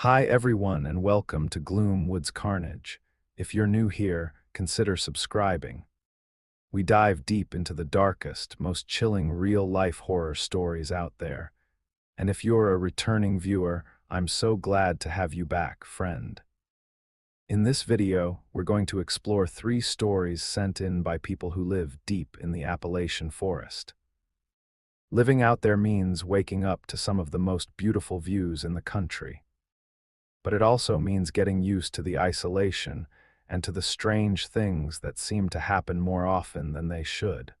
Hi everyone and welcome to Gloom Carnage. If you're new here, consider subscribing. We dive deep into the darkest, most chilling real-life horror stories out there. And if you're a returning viewer, I'm so glad to have you back, friend. In this video, we're going to explore 3 stories sent in by people who live deep in the Appalachian forest. Living out there means waking up to some of the most beautiful views in the country. But it also means getting used to the isolation and to the strange things that seem to happen more often than they should.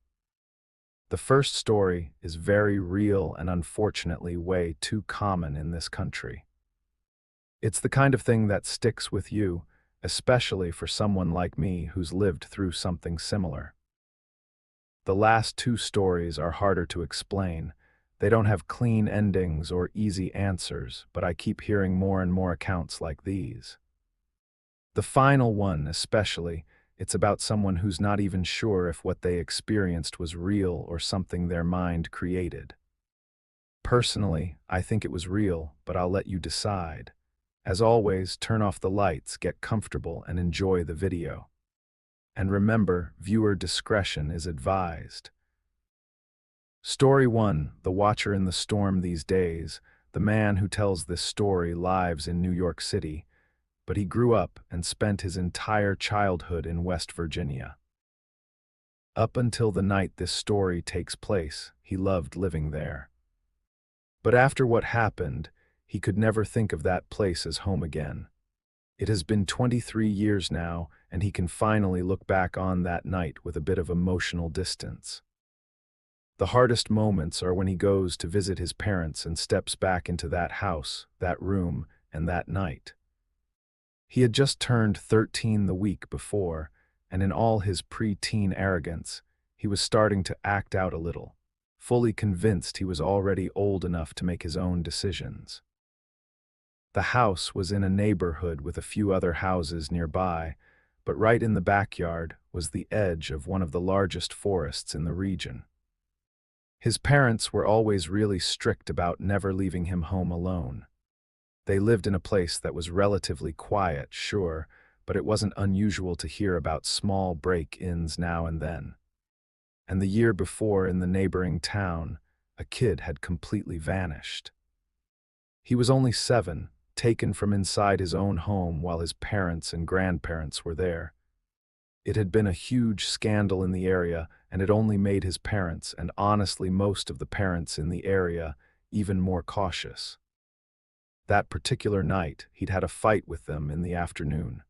The first story is very real and unfortunately way too common in this country. It's the kind of thing that sticks with you, especially for someone like me who's lived through something similar. The last 2 stories are harder to explain. They don't have clean endings or easy answers, but I keep hearing more and more accounts like these. The final one especially, it's about someone who's not even sure if what they experienced was real or something their mind created. Personally, I think it was real, but I'll let you decide. As always, turn off the lights, get comfortable, and enjoy the video. And remember, viewer discretion is advised. Story 1, The Watcher in the Storm These Days. The man who tells this story lives in New York City, but he grew up and spent his entire childhood in West Virginia. Up until the night this story takes place, he loved living there. But after what happened, he could never think of that place as home again. It has been 23 years now, and he can finally look back on that night with a bit of emotional distance. The hardest moments are when he goes to visit his parents and steps back into that house, that room, and that night. He had just turned 13 the week before, and in all his pre-teen arrogance, he was starting to act out a little, fully convinced he was already old enough to make his own decisions. The house was in a neighborhood with a few other houses nearby, but right in the backyard was the edge of one of the largest forests in the region. His parents were always really strict about never leaving him home alone. They lived in a place that was relatively quiet, sure, but it wasn't unusual to hear about small break-ins now and then. And the year before in the neighboring town, a kid had completely vanished. He was only 7, taken from inside his own home while his parents and grandparents were there. It had been a huge scandal in the area, and it only made his parents, and honestly most of the parents in the area, even more cautious. That particular night, he'd had a fight with them in the afternoon.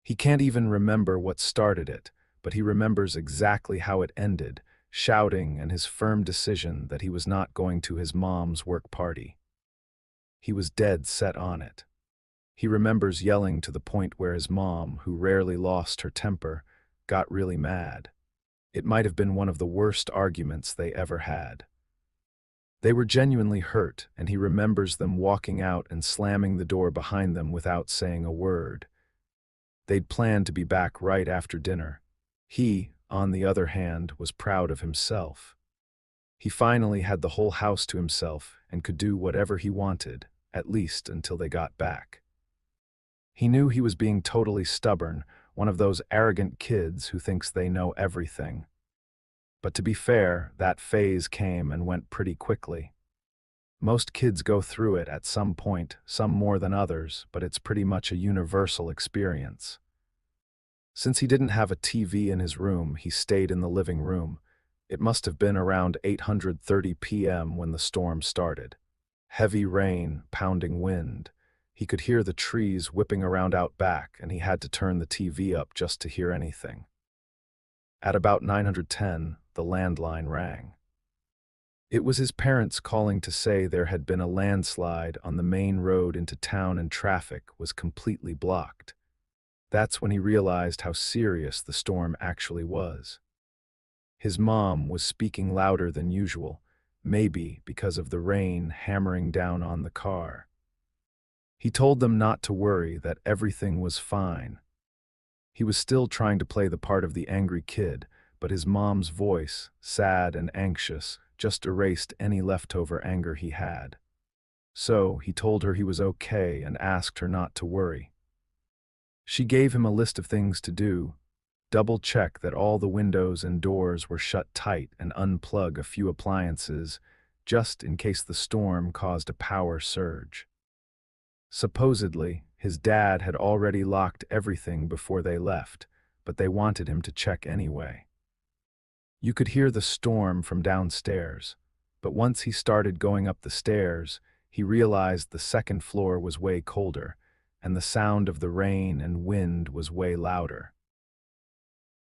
He can't even remember what started it, but he remembers exactly how it ended, shouting and his firm decision that he was not going to his mom's work party. He was dead set on it. He remembers yelling to the point where his mom, who rarely lost her temper, got really mad. It might have been one of the worst arguments they ever had. They were genuinely hurt, and he remembers them walking out and slamming the door behind them without saying a word. They'd planned to be back right after dinner. He, on the other hand, was proud of himself. He finally had the whole house to himself and could do whatever he wanted, at least until they got back. He knew he was being totally stubborn, one of those arrogant kids who thinks they know everything. But to be fair, that phase came and went pretty quickly. Most kids go through it at some point, some more than others, but it's pretty much a universal experience. Since he didn't have a TV in his room, he stayed in the living room. It must have been around 8:30 p.m. when the storm started. Heavy rain, pounding wind. He could hear the trees whipping around out back, and he had to turn the TV up just to hear anything. At about 9:10, the landline rang. It was his parents calling to say there had been a landslide on the main road into town and traffic was completely blocked. That's when he realized how serious the storm actually was. His mom was speaking louder than usual, maybe because of the rain hammering down on the car. He told them not to worry, that everything was fine. He was still trying to play the part of the angry kid, but his mom's voice, sad and anxious, just erased any leftover anger he had. So he told her he was okay and asked her not to worry. She gave him a list of things to do: double-check that all the windows and doors were shut tight and unplug a few appliances just in case the storm caused a power surge. Supposedly, his dad had already locked everything before they left, but they wanted him to check anyway. You could hear the storm from downstairs, but once he started going up the stairs, he realized the second floor was way colder, and the sound of the rain and wind was way louder.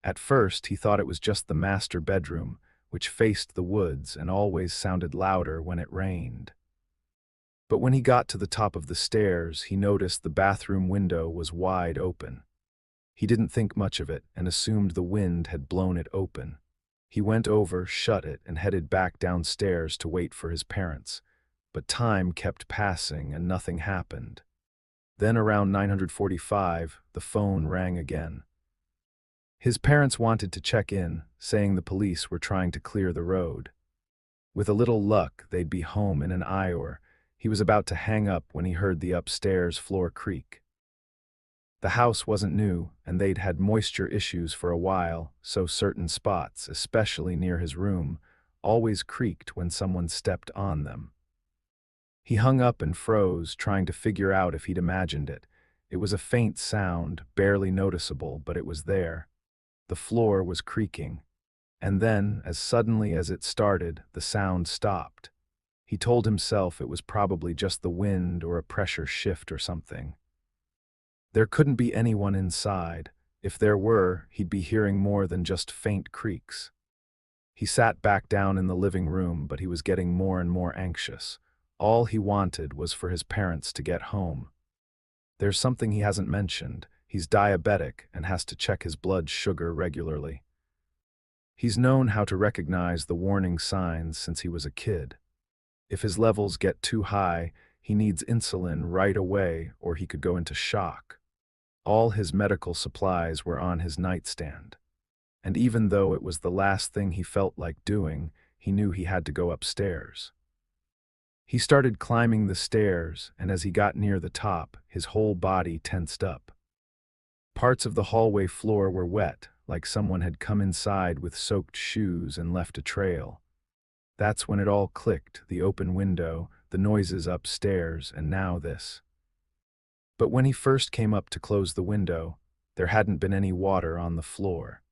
At first, he thought it was just the master bedroom, which faced the woods and always sounded louder when it rained. But when he got to the top of the stairs, he noticed the bathroom window was wide open. He didn't think much of it and assumed the wind had blown it open. He went over, shut it, and headed back downstairs to wait for his parents. But time kept passing and nothing happened. Then around 9:45, the phone rang again. His parents wanted to check in, saying the police were trying to clear the road. With a little luck, they'd be home in an hour. He was about to hang up when he heard the upstairs floor creak. The house wasn't new, and they'd had moisture issues for a while, so certain spots, especially near his room, always creaked when someone stepped on them. He hung up and froze, trying to figure out if he'd imagined it. It was a faint sound, barely noticeable, but it was there. The floor was creaking. And then, as suddenly as it started, the sound stopped. He told himself it was probably just the wind or a pressure shift or something. There couldn't be anyone inside. If there were, he'd be hearing more than just faint creaks. He sat back down in the living room, but he was getting more and more anxious. All he wanted was for his parents to get home. There's something he hasn't mentioned. He's diabetic and has to check his blood sugar regularly. He's known how to recognize the warning signs since he was a kid. If his levels get too high, he needs insulin right away or he could go into shock. All his medical supplies were on his nightstand. And even though it was the last thing he felt like doing, he knew he had to go upstairs. He started climbing the stairs, and as he got near the top, his whole body tensed up. Parts of the hallway floor were wet, like someone had come inside with soaked shoes and left a trail. That's when it all clicked: the open window, the noises upstairs, and now this. But when he first came up to close the window, there hadn't been any water on the floor.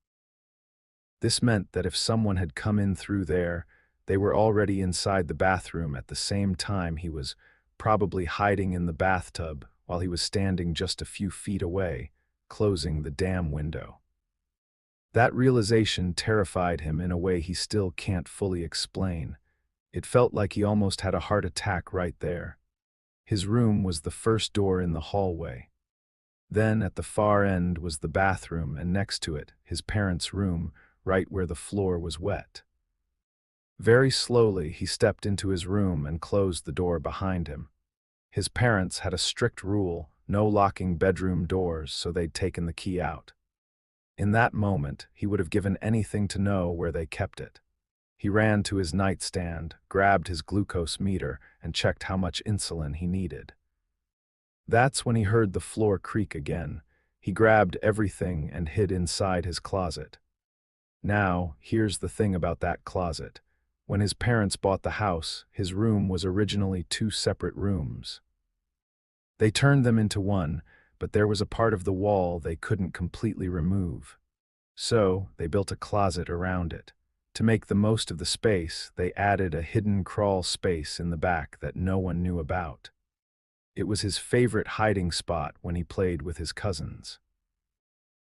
This meant that if someone had come in through there, they were already inside the bathroom at the same time he was, probably hiding in the bathtub while he was standing just a few feet away, closing the damn window. That realization terrified him in a way he still can't fully explain. It felt like he almost had a heart attack right there. His room was the first door in the hallway. Then at the far end was the bathroom, and next to it, his parents' room, right where the floor was wet. Very slowly, he stepped into his room and closed the door behind him. His parents had a strict rule: no locking bedroom doors, so they'd taken the key out. In that moment, he would have given anything to know where they kept it. He ran to his nightstand, grabbed his glucose meter, and checked how much insulin he needed. That's when he heard the floor creak again. He grabbed everything and hid inside his closet. Now, here's the thing about that closet. When his parents bought the house, his room was originally 2 separate rooms. They turned them into one, but there was a part of the wall they couldn't completely remove. So, they built a closet around it. To make the most of the space, they added a hidden crawl space in the back that no one knew about. It was his favorite hiding spot when he played with his cousins.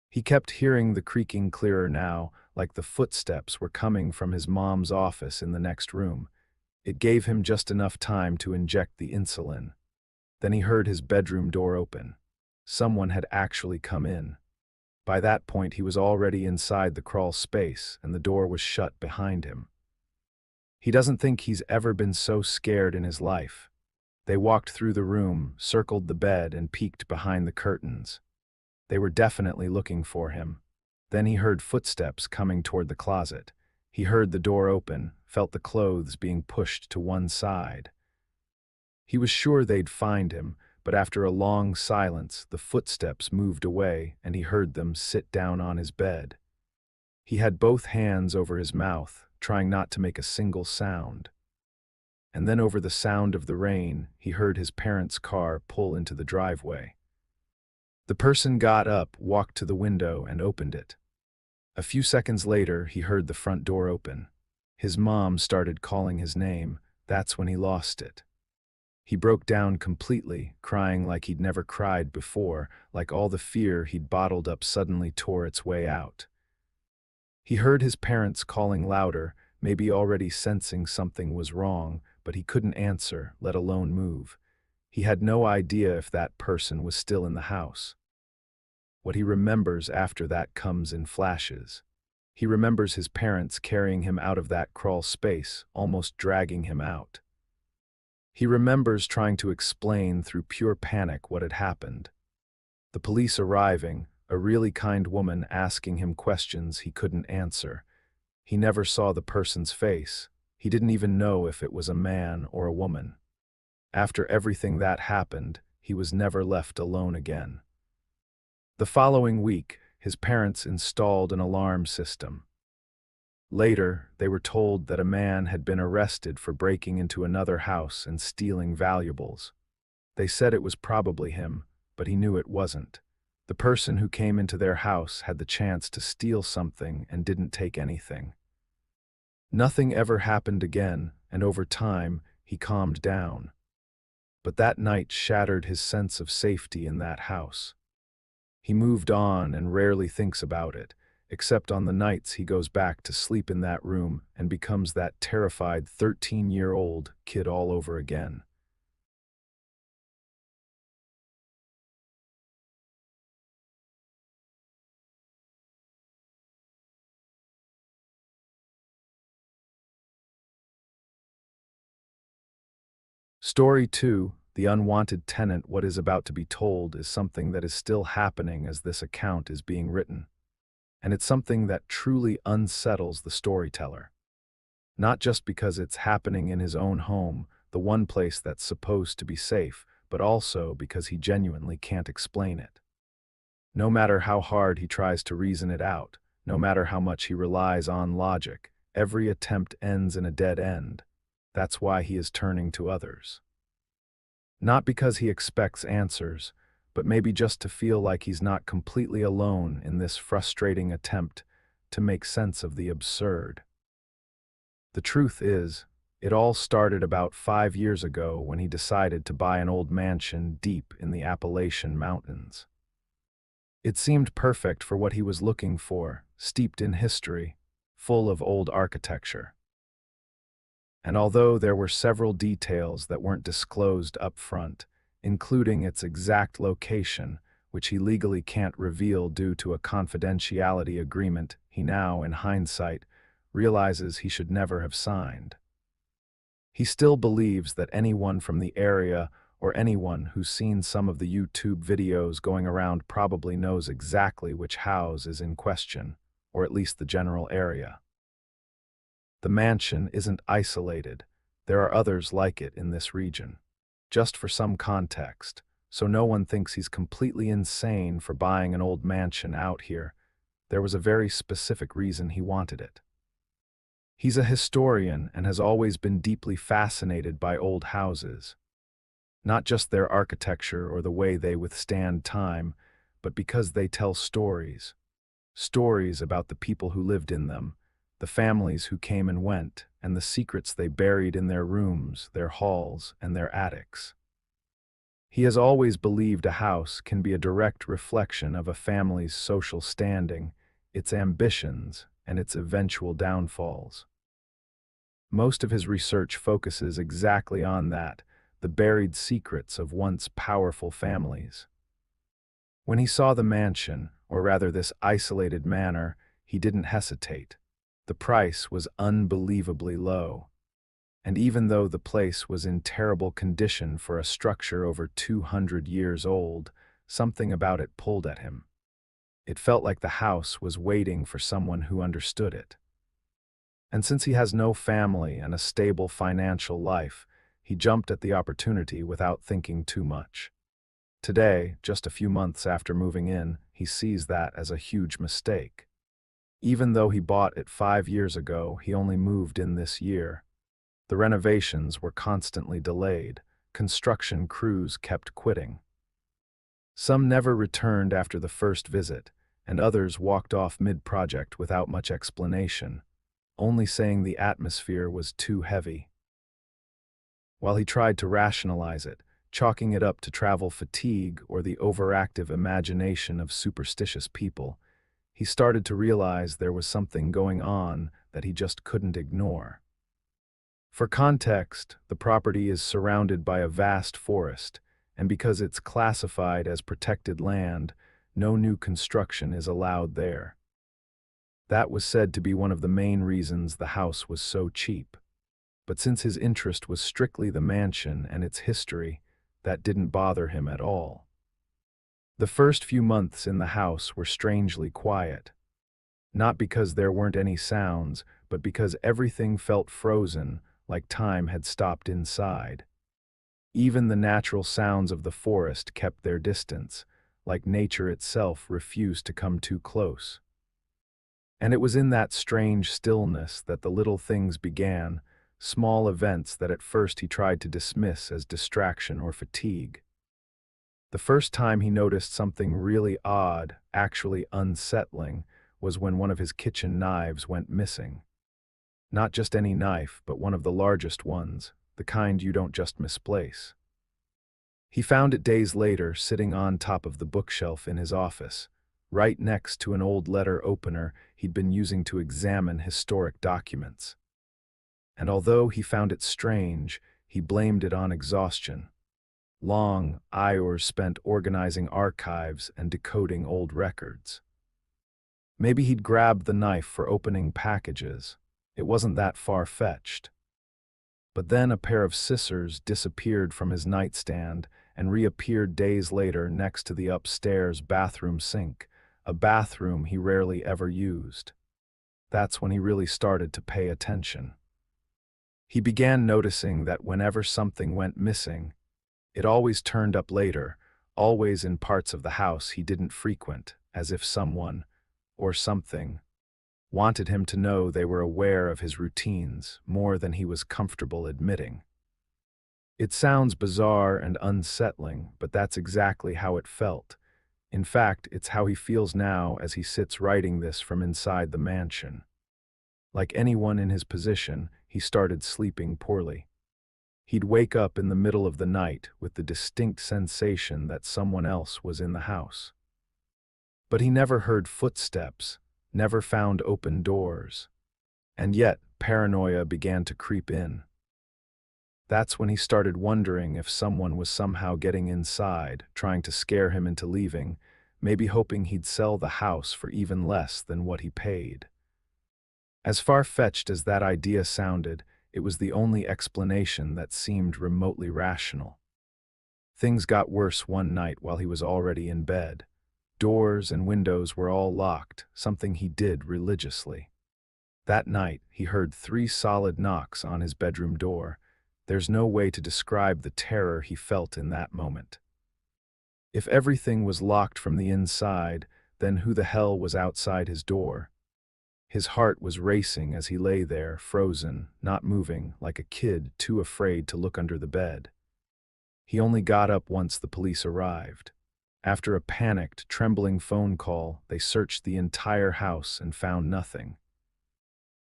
He kept hearing the creaking clearer now, like the footsteps were coming from his mom's office in the next room. It gave him just enough time to inject the insulin. Then he heard his bedroom door open. Someone had actually come in. By that point, he was already inside the crawl space, and the door was shut behind him. He doesn't think he's ever been so scared in his life. They walked through the room, circled the bed, and peeked behind the curtains. They were definitely looking for him. Then he heard footsteps coming toward the closet. He heard the door open, felt the clothes being pushed to one side. He was sure they'd find him, but after a long silence, the footsteps moved away and he heard them sit down on his bed. He had both hands over his mouth, trying not to make a single sound. And then over the sound of the rain, he heard his parents' car pull into the driveway. The person got up, walked to the window, and opened it. A few seconds later, he heard the front door open. His mom started calling his name. That's when he lost it. He broke down completely, crying like he'd never cried before, like all the fear he'd bottled up suddenly tore its way out. He heard his parents calling louder, maybe already sensing something was wrong, but he couldn't answer, let alone move. He had no idea if that person was still in the house. What he remembers after that comes in flashes. He remembers his parents carrying him out of that crawl space, almost dragging him out. He remembers trying to explain through pure panic what had happened. The police arriving, a really kind woman asking him questions he couldn't answer. He never saw the person's face. He didn't even know if it was a man or a woman. After everything that happened, he was never left alone again. The following week, his parents installed an alarm system. Later, they were told that a man had been arrested for breaking into another house and stealing valuables. They said it was probably him, but he knew it wasn't. The person who came into their house had the chance to steal something and didn't take anything. Nothing ever happened again, and over time, he calmed down. But that night shattered his sense of safety in that house. He moved on and rarely thinks about it, except on the nights he goes back to sleep in that room and becomes that terrified 13-year-old kid all over again. Story 2, The Unwanted Tenant. What is about to be told is something that is still happening as this account is being written. And it's something that truly unsettles the storyteller. Not just because it's happening in his own home, the one place that's supposed to be safe, but also because he genuinely can't explain it. No matter how hard he tries to reason it out, no matter how much he relies on logic, every attempt ends in a dead end. That's why he is turning to others. Not because he expects answers, but maybe just to feel like he's not completely alone in this frustrating attempt to make sense of the absurd. The truth is, it all started about 5 years ago when he decided to buy an old mansion deep in the Appalachian Mountains. It seemed perfect for what he was looking for, steeped in history, full of old architecture. And although there were several details that weren't disclosed up front, including its exact location, which he legally can't reveal due to a confidentiality agreement he now, in hindsight, realizes he should never have signed. He still believes that anyone from the area or anyone who's seen some of the YouTube videos going around probably knows exactly which house is in question, or at least the general area. The mansion isn't isolated. There are others like it in this region. Just for some context, so no one thinks he's completely insane for buying an old mansion out here, there was a very specific reason he wanted it. He's a historian and has always been deeply fascinated by old houses. Not just their architecture or the way they withstand time, but because they tell stories. Stories about the people who lived in them, the families who came and went, and the secrets they buried in their rooms, their halls, and their attics. He has always believed a house can be a direct reflection of a family's social standing, its ambitions, and its eventual downfalls. Most of his research focuses exactly on that, the buried secrets of once powerful families. When he saw the mansion, or rather this isolated manor, he didn't hesitate. The price was unbelievably low. And even though the place was in terrible condition for a structure over 200 years old, something about it pulled at him. It felt like the house was waiting for someone who understood it. And since he has no family and a stable financial life, he jumped at the opportunity without thinking too much. Today, just a few months after moving in, he sees that as a huge mistake. Even though he bought it 5 years ago, he only moved in this year. The renovations were constantly delayed. Construction crews kept quitting. Some never returned after the first visit, and others walked off mid-project without much explanation, only saying the atmosphere was too heavy. While he tried to rationalize it, chalking it up to travel fatigue or the overactive imagination of superstitious people, he started to realize there was something going on that he just couldn't ignore. For context, the property is surrounded by a vast forest, and because it's classified as protected land, no new construction is allowed there. That was said to be one of the main reasons the house was so cheap. But since his interest was strictly the mansion and its history, that didn't bother him at all. The first few months in the house were strangely quiet. Not because there weren't any sounds, but because everything felt frozen, like time had stopped inside. Even the natural sounds of the forest kept their distance, like nature itself refused to come too close. And it was in that strange stillness that the little things began, small events that at first he tried to dismiss as distraction or fatigue. The first time he noticed something really odd, actually unsettling, was when one of his kitchen knives went missing. Not just any knife, but one of the largest ones, the kind you don't just misplace. He found it days later sitting on top of the bookshelf in his office, right next to an old letter opener he'd been using to examine historic documents. And although he found it strange, he blamed it on exhaustion. Long hours spent organizing archives and decoding old records. Maybe he'd grabbed the knife for opening packages. It wasn't that far-fetched. But then a pair of scissors disappeared from his nightstand and reappeared days later next to the upstairs bathroom sink, a bathroom he rarely ever used. That's when he really started to pay attention. He began noticing that whenever something went missing, it always turned up later, always in parts of the house he didn't frequent, as if someone, or something, wanted him to know they were aware of his routines more than he was comfortable admitting. It sounds bizarre and unsettling, but that's exactly how it felt. In fact, it's how he feels now as he sits writing this from inside the mansion. Like anyone in his position, he started sleeping poorly. He'd wake up in the middle of the night with the distinct sensation that someone else was in the house. But he never heard footsteps, never found open doors. And yet, paranoia began to creep in. That's when he started wondering if someone was somehow getting inside, trying to scare him into leaving, maybe hoping he'd sell the house for even less than what he paid. As far-fetched as that idea sounded, it was the only explanation that seemed remotely rational. Things got worse one night while he was already in bed. Doors and windows were all locked, something he did religiously. That night, he heard 3 solid knocks on his bedroom door. There's no way to describe the terror he felt in that moment. If everything was locked from the inside, then who the hell was outside his door? His heart was racing as he lay there, frozen, not moving, like a kid too afraid to look under the bed. He only got up once the police arrived. After a panicked, trembling phone call, they searched the entire house and found nothing.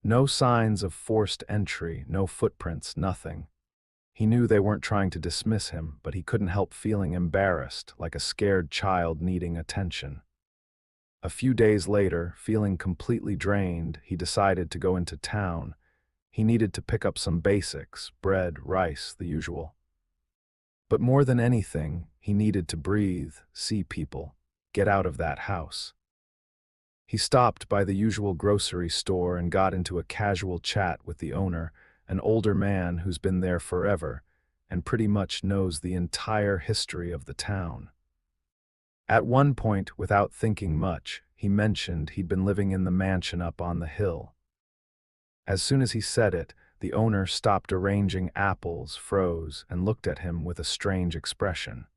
No signs of forced entry, no footprints, nothing. He knew they weren't trying to dismiss him, but he couldn't help feeling embarrassed, like a scared child needing attention. A few days later, feeling completely drained, he decided to go into town. He needed to pick up some basics, bread, rice, the usual. But more than anything, he needed to breathe, see people, get out of that house. He stopped by the usual grocery store and got into a casual chat with the owner, an older man who's been there forever and pretty much knows the entire history of the town. At one point, without thinking much, he mentioned he'd been living in the mansion up on the hill. As soon as he said it, the owner stopped arranging apples, froze, and looked at him with a strange expression.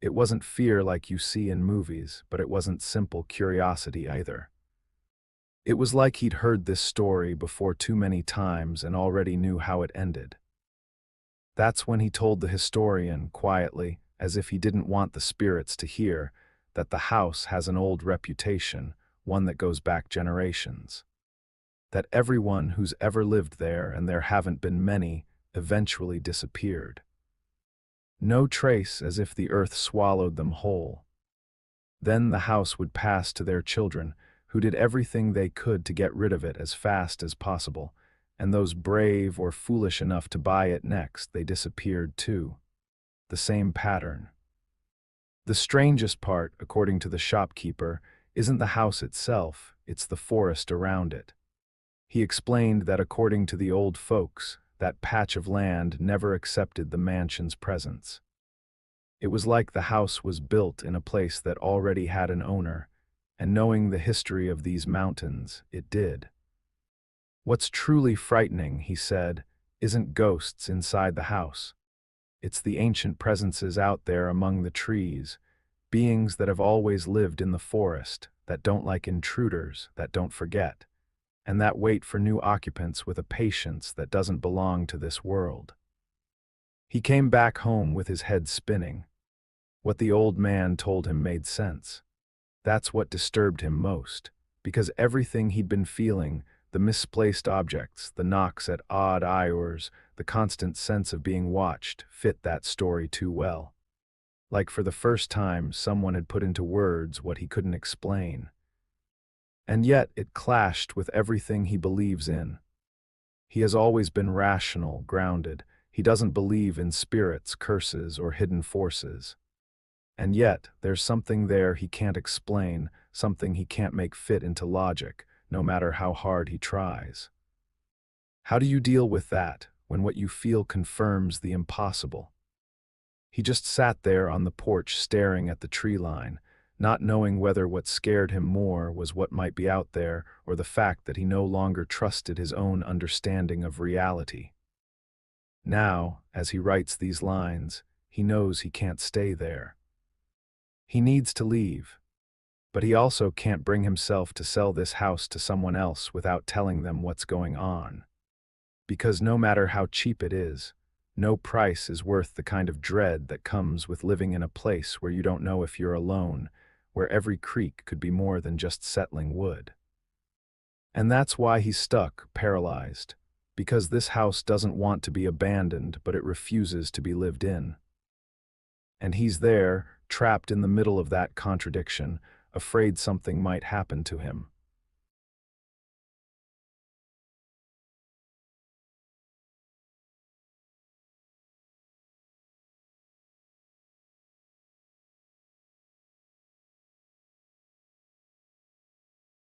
It wasn't fear like you see in movies, but it wasn't simple curiosity either. It was like he'd heard this story before too many times and already knew how it ended. That's when he told the historian, quietly, as if he didn't want the spirits to hear, that the house has an old reputation, one that goes back generations. That everyone who's ever lived there, and there haven't been many, eventually disappeared. No trace, as if the earth swallowed them whole. Then the house would pass to their children, who did everything they could to get rid of it as fast as possible, and those brave or foolish enough to buy it next, they disappeared too. The same pattern. The strangest part, according to the shopkeeper, isn't the house itself, it's the forest around it. He explained that according to the old folks, that patch of land never accepted the mansion's presence. It was like the house was built in a place that already had an owner, and knowing the history of these mountains, it did. What's truly frightening, he said, isn't ghosts inside the house. It's the ancient presences out there among the trees, beings that have always lived in the forest, that don't like intruders, that don't forget, and that wait for new occupants with a patience that doesn't belong to this world. He came back home with his head spinning. What the old man told him made sense. That's what disturbed him most, because everything he'd been feeling, the misplaced objects, the knocks at odd hours, the constant sense of being watched, fit that story too well. Like for the first time, someone had put into words what he couldn't explain. And yet it clashed with everything he believes in. He has always been rational, grounded. He doesn't believe in spirits, curses, or hidden forces. And yet, there's something there he can't explain, something he can't make fit into logic, no matter how hard he tries. How do you deal with that, when what you feel confirms the impossible? He just sat there on the porch staring at the tree line, not knowing whether what scared him more was what might be out there or the fact that he no longer trusted his own understanding of reality. Now, as he writes these lines, he knows he can't stay there. He needs to leave, but he also can't bring himself to sell this house to someone else without telling them what's going on. Because no matter how cheap it is, no price is worth the kind of dread that comes with living in a place where you don't know if you're alone, where every creak could be more than just settling wood. And that's why he's stuck, paralyzed, because this house doesn't want to be abandoned, but it refuses to be lived in. And he's there, trapped in the middle of that contradiction, afraid something might happen to him.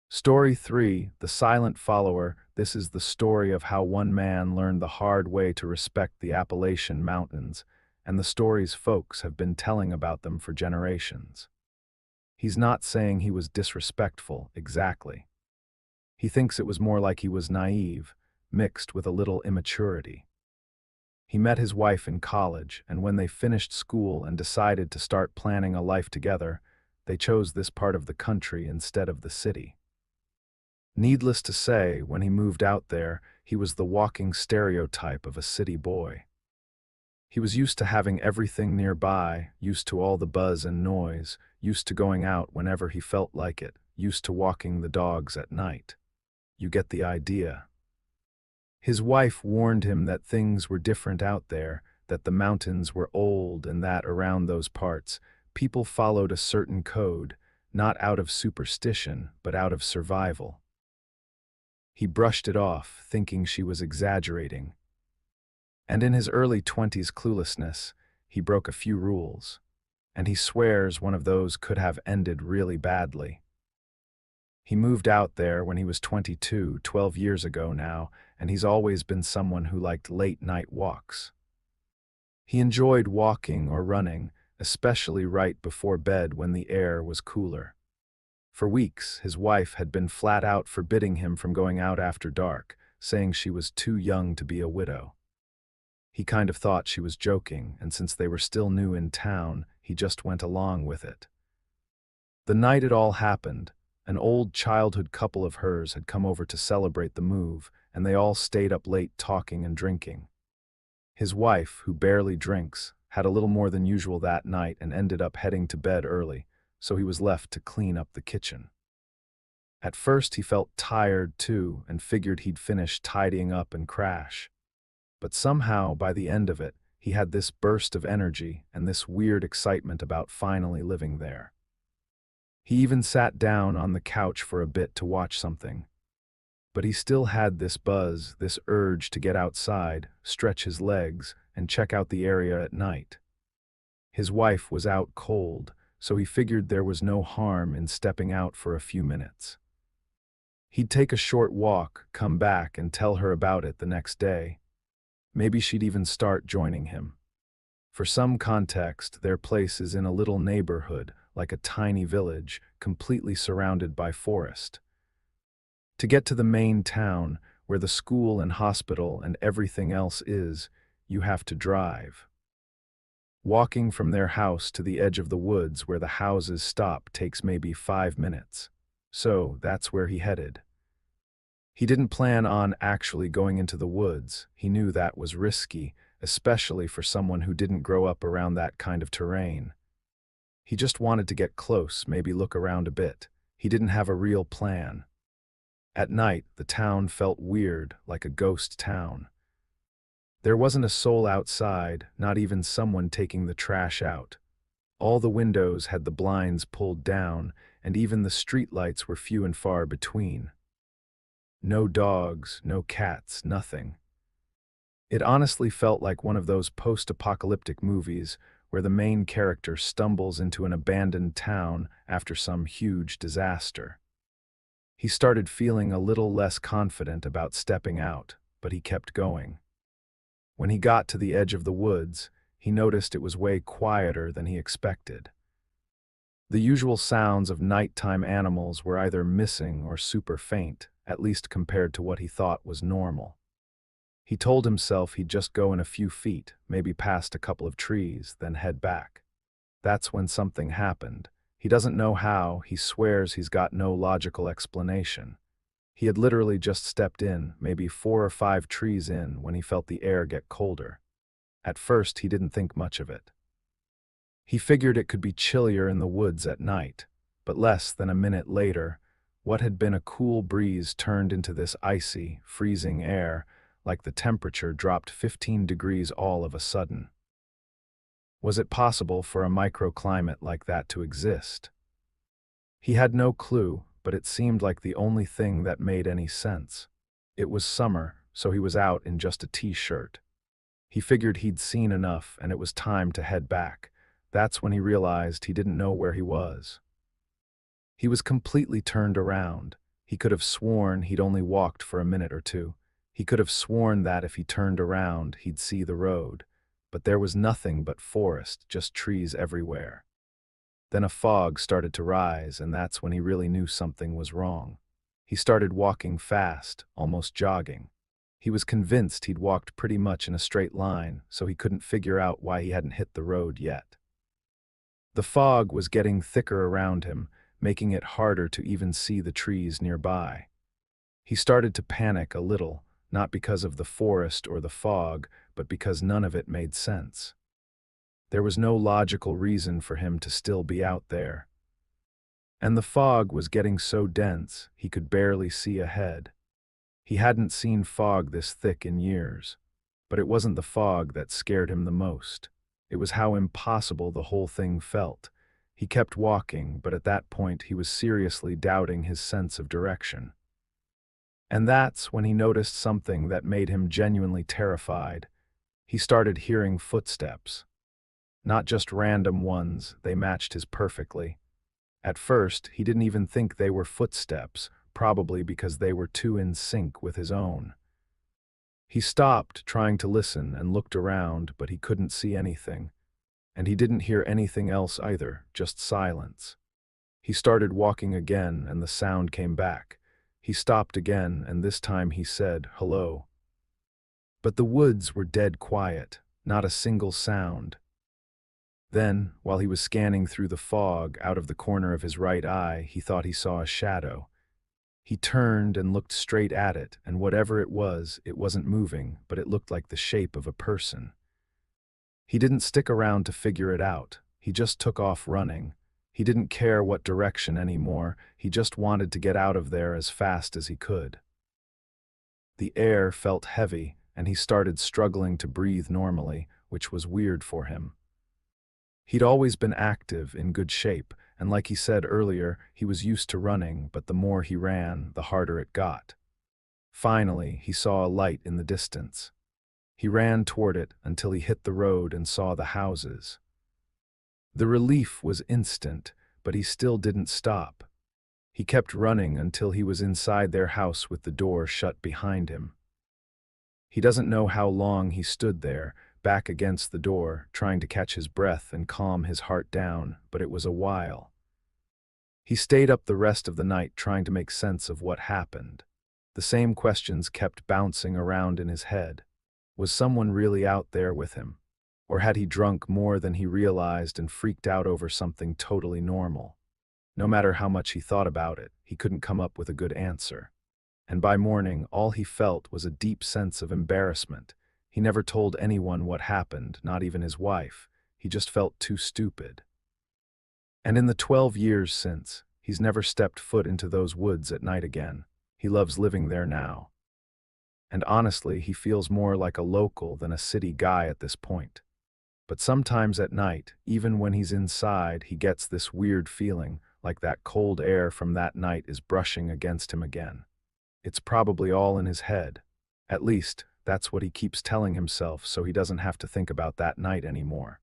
Story 3, The Silent Follower. This is the story of how one man learned the hard way to respect the Appalachian Mountains, and the stories folks have been telling about them for generations. He's not saying he was disrespectful, exactly. He thinks it was more like he was naive, mixed with a little immaturity. He met his wife in college, and when they finished school and decided to start planning a life together, they chose this part of the country instead of the city. Needless to say, when he moved out there, he was the walking stereotype of a city boy. He was used to having everything nearby, used to all the buzz and noise, used to going out whenever he felt like it, used to walking the dogs at night. You get the idea. His wife warned him that things were different out there, that the mountains were old and that around those parts, people followed a certain code, not out of superstition, but out of survival. He brushed it off, thinking she was exaggerating. And in his early 20s cluelessness, he broke a few rules, and he swears one of those could have ended really badly. He moved out there when he was 22, 12 years ago now, and he's always been someone who liked late-night walks. He enjoyed walking or running, especially right before bed when the air was cooler. For weeks, his wife had been flat out forbidding him from going out after dark, saying she was too young to be a widow. He kind of thought she was joking, and since they were still new in town, he just went along with it. The night it all happened, an old childhood couple of hers had come over to celebrate the move, and they all stayed up late talking and drinking. His wife, who barely drinks, had a little more than usual that night and ended up heading to bed early, so he was left to clean up the kitchen. At first he felt tired too and figured he'd finish tidying up and crash. But somehow, by the end of it, he had this burst of energy and this weird excitement about finally living there. He even sat down on the couch for a bit to watch something. But he still had this buzz, this urge to get outside, stretch his legs, and check out the area at night. His wife was out cold, so he figured there was no harm in stepping out for a few minutes. He'd take a short walk, come back, and tell her about it the next day. Maybe she'd even start joining him. For some context, their place is in a little neighborhood, like a tiny village, completely surrounded by forest. To get to the main town, where the school and hospital and everything else is, you have to drive. Walking from their house to the edge of the woods where the houses stop takes maybe 5 minutes. So that's where he headed. He didn't plan on actually going into the woods. He knew that was risky, especially for someone who didn't grow up around that kind of terrain. He just wanted to get close, maybe look around a bit. He didn't have a real plan. At night, the town felt weird, like a ghost town. There wasn't a soul outside, not even someone taking the trash out. All the windows had the blinds pulled down, and even the streetlights were few and far between. No dogs, no cats, nothing. It honestly felt like one of those post-apocalyptic movies where the main character stumbles into an abandoned town after some huge disaster. He started feeling a little less confident about stepping out, but he kept going. When he got to the edge of the woods, he noticed it was way quieter than he expected. The usual sounds of nighttime animals were either missing or super faint, at least compared to what he thought was normal. He told himself he'd just go in a few feet, maybe past a couple of trees, then head back. That's when something happened. He doesn't know how, he swears he's got no logical explanation. He had literally just stepped in, maybe 4 or 5 trees in, when he felt the air get colder. At first, he didn't think much of it. He figured it could be chillier in the woods at night, but less than a minute later, what had been a cool breeze turned into this icy, freezing air, like the temperature dropped 15 degrees all of a sudden. Was it possible for a microclimate like that to exist? He had no clue, but it seemed like the only thing that made any sense. It was summer, so he was out in just a t-shirt. He figured he'd seen enough and it was time to head back. That's when he realized he didn't know where he was. He was completely turned around. He could have sworn he'd only walked for a minute or two. He could have sworn that if he turned around, he'd see the road. But there was nothing but forest, just trees everywhere. Then a fog started to rise, and that's when he really knew something was wrong. He started walking fast, almost jogging. He was convinced he'd walked pretty much in a straight line, so he couldn't figure out why he hadn't hit the road yet. The fog was getting thicker around him, making it harder to even see the trees nearby. He started to panic a little, not because of the forest or the fog, but because none of it made sense. There was no logical reason for him to still be out there. And the fog was getting so dense, he could barely see ahead. He hadn't seen fog this thick in years, but it wasn't the fog that scared him the most. It was how impossible the whole thing felt. He kept walking, but at that point he was seriously doubting his sense of direction. And that's when he noticed something that made him genuinely terrified. He started hearing footsteps. Not just random ones, they matched his perfectly. At first, he didn't even think they were footsteps, probably because they were too in sync with his own. He stopped, trying to listen, and looked around, but he couldn't see anything. And he didn't hear anything else either, just silence. He started walking again, and the sound came back. He stopped again, and this time he said, "Hello." But the woods were dead quiet, not a single sound. Then, while he was scanning through the fog out of the corner of his right eye, he thought he saw a shadow. He turned and looked straight at it, and whatever it wasn't moving, but it looked like the shape of a person. He didn't stick around to figure it out. He just took off running. He didn't care what direction anymore. He just wanted to get out of there as fast as he could. The air felt heavy, and he started struggling to breathe normally, which was weird for him. He'd always been active, in good shape, and like he said earlier, he was used to running, but the more he ran, the harder it got. Finally, he saw a light in the distance. He ran toward it until he hit the road and saw the houses. The relief was instant, but he still didn't stop. He kept running until he was inside their house with the door shut behind him. He doesn't know how long he stood there, back against the door, trying to catch his breath and calm his heart down, but it was a while. He stayed up the rest of the night trying to make sense of what happened. The same questions kept bouncing around in his head. Was someone really out there with him? Or had he drunk more than he realized and freaked out over something totally normal? No matter how much he thought about it, he couldn't come up with a good answer. And by morning, all he felt was a deep sense of embarrassment. He never told anyone what happened, not even his wife. He just felt too stupid. And in the 12 years since, he's never stepped foot into those woods at night again. He loves living there now. And honestly, he feels more like a local than a city guy at this point. But sometimes at night, even when he's inside, he gets this weird feeling, like that cold air from that night is brushing against him again. It's probably all in his head. At least, that's what he keeps telling himself, so he doesn't have to think about that night anymore.